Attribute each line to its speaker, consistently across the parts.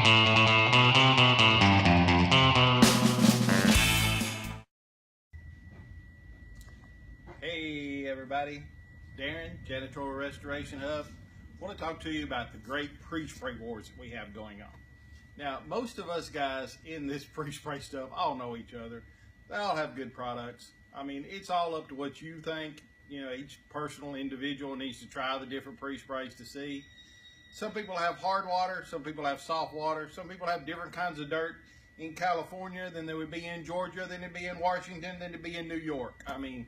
Speaker 1: Hey everybody, Darren, Janitorial Restoration Hub. I want to talk to you about the great pre-spray wars that we have going on. Now, most of us guys in this pre-spray stuff all know each other. They all have good products. I mean, it's all up to what you think. You know, each personal individual needs to try the different pre-sprays to see. Some people have hard water, some people have soft water, some people have different kinds of dirt in California than they would be in Georgia, than they'd be in Washington, than they'd be in New York. I mean,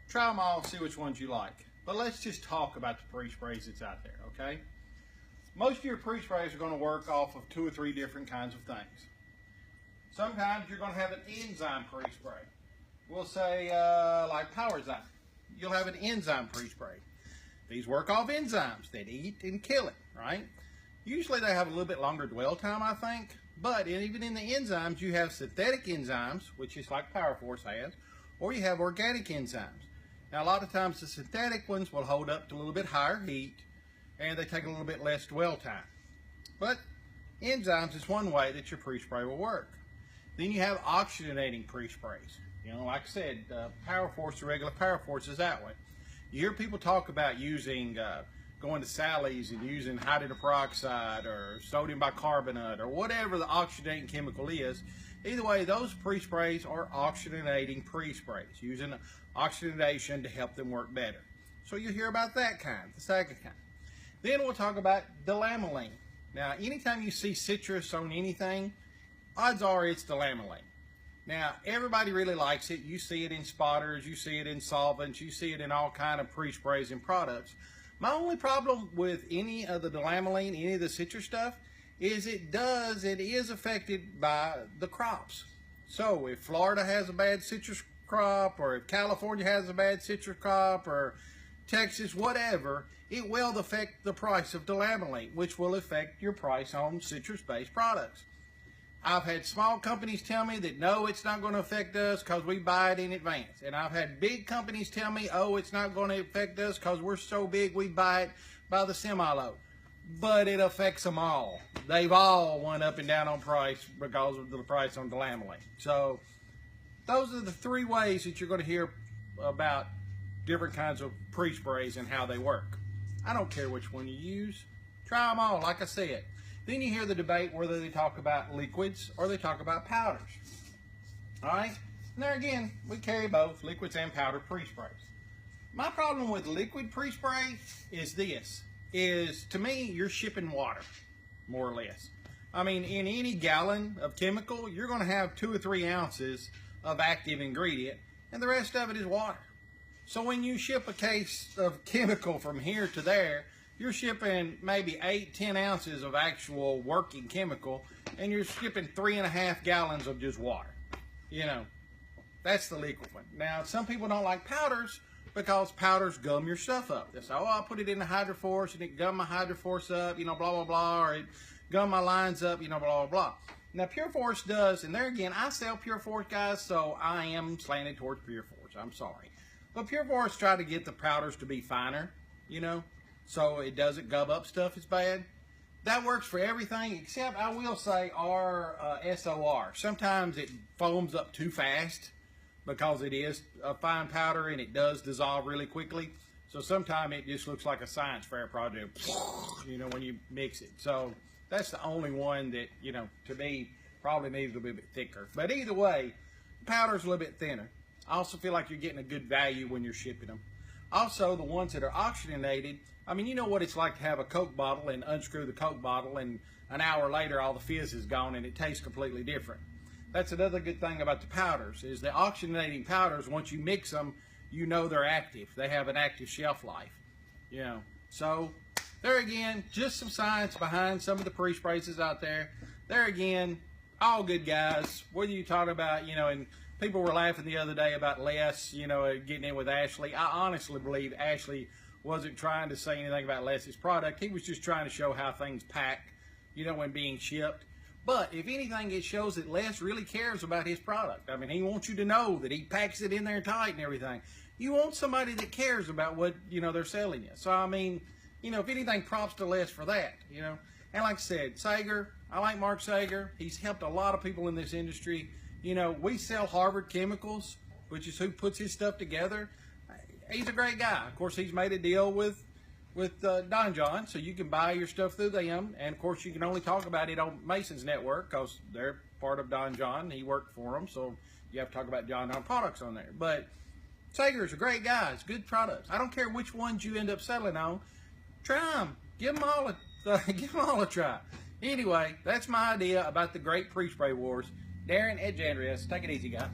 Speaker 1: try them all, see which ones you like. But let's just talk about the pre-sprays that's out there, okay? Most of your pre-sprays are going to work off of 2 or 3 different kinds of things. Sometimes you're going to have an enzyme pre-spray. We'll say like PowerZyme. You'll have an enzyme pre-spray. These work off enzymes that eat and kill it, right? Usually they have a little bit longer dwell time, I think. But even in the enzymes, you have synthetic enzymes, which is like PowerForce has, or you have organic enzymes. Now, a lot of times the synthetic ones will hold up to a little bit higher heat, and they take a little bit less dwell time. But enzymes is one way that your pre-spray will work. Then you have oxygenating pre-sprays. You know, like I said, PowerForce, the regular PowerForce is that way. You hear people talk about using, going to Sally's and using hydrogen peroxide or sodium bicarbonate or whatever the oxygenating chemical is. Either way, those pre-sprays are oxygenating pre-sprays, using oxygenation to help them work better. So you hear about that kind, the second kind. Then we'll talk about delamelline. Now, anytime you see citrus on anything, odds are it's delamelline. Now, everybody really likes it. You see it in spotters, you see it in solvents, you see it in all kind of pre-sprays and products. My only problem with any of the delamelline, any of the citrus stuff, is it is affected by the crops. So if Florida has a bad citrus crop, or if California has a bad citrus crop, or Texas, whatever, it will affect the price of delamelline, which will affect your price on citrus-based products. I've had small companies tell me that no, it's not going to affect us because we buy it in advance. And I've had big companies tell me, oh, it's not going to affect us because we're so big we buy it by the semi-load. But it affects them all. They've all went up and down on price because of the price on delamelline. So those are the 3 ways that you're going to hear about different kinds of pre-sprays and how they work. I don't care which one you use. Try them all, like I said. Then you hear the debate whether they talk about liquids or they talk about powders. All right? And there again, we carry both liquids and powder pre-sprays. My problem with liquid pre-spray is this, is to me, you're shipping water, more or less. I mean, in any gallon of chemical, you're going to have 2 or 3 ounces of active ingredient, and the rest of it is water. So when you ship a case of chemical from here to there, you're shipping maybe 8-10 ounces of actual working chemical, and you're shipping 3.5 gallons of just water. You know, that's the liquid one. Now, some people don't like powders because powders gum your stuff up. They say, oh, I'll put it in the hydroforce and it gum my hydroforce up, you know, blah, blah, blah, or it gum my lines up, you know, blah, blah, blah. Now, PureForce does, and there again, I sell PureForce, guys, so I am slanted towards PureForce. I'm sorry. But PureForce try to get the powders to be finer, you know, so it doesn't gum up stuff as bad. That works for everything, except I will say our SOR. Sometimes it foams up too fast because it is a fine powder and it does dissolve really quickly. So sometimes it just looks like a science fair project, you know, when you mix it. So that's the only one that, you know, to me, probably needs a little bit thicker. But either way, powder's a little bit thinner. I also feel like you're getting a good value when you're shipping them. Also, the ones that are oxygenated, I mean, you know what it's like to have a Coke bottle and unscrew the Coke bottle, and an hour later all the fizz is gone and it tastes completely different. That's another good thing about the powders, is the oxygenating powders, once you mix them, you know they're active. They have an active shelf life, you know. So there again, just some science behind some of the pre-sprays out there. There again, all good guys. Whether you talk about, you know, and people were laughing the other day about Les, you know, getting in with Ashley. I honestly believe Ashley wasn't trying to say anything about Les's product. He was just trying to show how things pack, you know, when being shipped. But if anything, it shows that Les really cares about his product. I mean, he wants you to know that he packs it in there tight and everything. You want somebody that cares about what, you know, they're selling you. So, I mean, you know, if anything, props to Les for that, you know. And like I said, Sager, I like Mark Sager. He's helped a lot of people in this industry. You know, we sell Harvard Chemicals, which is who puts his stuff together. He's a great guy. Of course, he's made a deal with Don John, so you can buy your stuff through them. And of course, you can only talk about it on Mason's network because they're part of Don John. He worked for them, so you have to talk about John products on there. But Sager's a great guy. It's good products. I don't care which ones you end up settling on. Try them. Give them all a try. Anyway, that's my idea about the great pre-spray wars. Darren at Jandrias. Take it easy, guys.